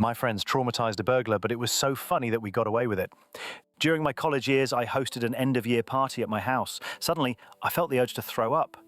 My friends traumatized a burglar, but it was so funny that we got away with it. During my college years, I hosted an end-of-year party at my house. Suddenly, I felt the urge to throw up.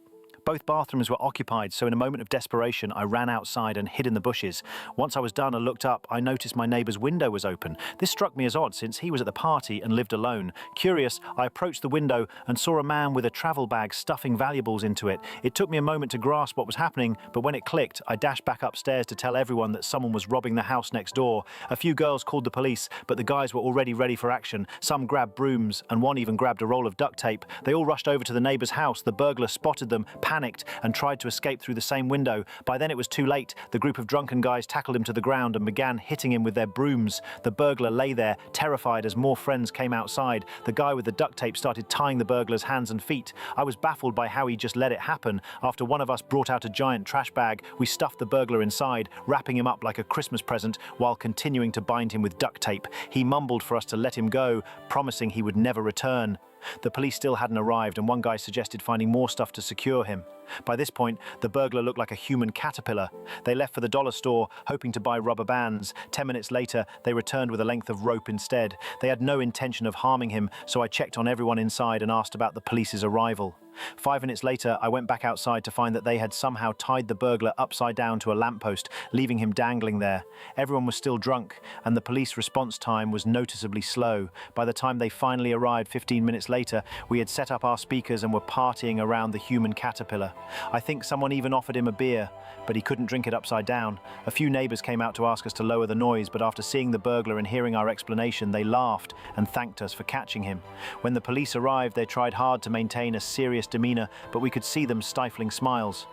Both bathrooms were occupied, so in a moment of desperation, I ran outside and hid in the bushes. Once I was done and looked up, I noticed my neighbour's window was open. This struck me as odd since he was at the party and lived alone. Curious, I approached the window and saw a man with a travel bag stuffing valuables into it. It took me a moment to grasp what was happening, but when it clicked, I dashed back upstairs to tell everyone that someone was robbing the house next door. A few girls called the police, but the guys were already ready for action. Some grabbed brooms, and one even grabbed a roll of duct tape. They all rushed over to the neighbour's house. The burglar spotted them, panicked, and tried to escape through the same window. By then it was too late. The group of drunken guys tackled him to the ground and began hitting him with their brooms. The burglar lay there, terrified, as more friends came outside. The guy with the duct tape started tying the burglar's hands and feet. I was baffled by how he just let it happen. After one of us brought out a giant trash bag, we stuffed the burglar inside, wrapping him up like a Christmas present while continuing to bind him with duct tape. He mumbled for us to let him go, promising he would never return. The police still hadn't arrived, and one guy suggested finding more stuff to secure him. By this point, the burglar looked like a human caterpillar. They left for the dollar store, hoping to buy rubber bands. 10 minutes later, they returned with a length of rope instead. They had no intention of harming him, so I checked on everyone inside and asked about the police's arrival. 5 minutes later, I went back outside to find that they had somehow tied the burglar upside down to a lamppost, leaving him dangling there. Everyone was still drunk, and the police response time was noticeably slow. By the time they finally arrived 15 minutes later, we had set up our speakers and were partying around the human caterpillar. I think someone even offered him a beer, but he couldn't drink it upside down. A few neighbors came out to ask us to lower the noise, but after seeing the burglar and hearing our explanation, they laughed and thanked us for catching him. When the police arrived, they tried hard to maintain a serious demeanor, but we could see them stifling smiles.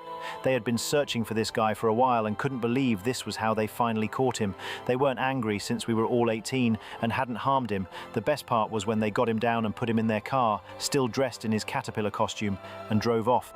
They had been searching for this guy for a while and couldn't believe this was how they finally caught him. They weren't angry since we were all 18 and hadn't harmed him. The best part was when they got him down and put him in their car, still dressed in his caterpillar costume, and drove off.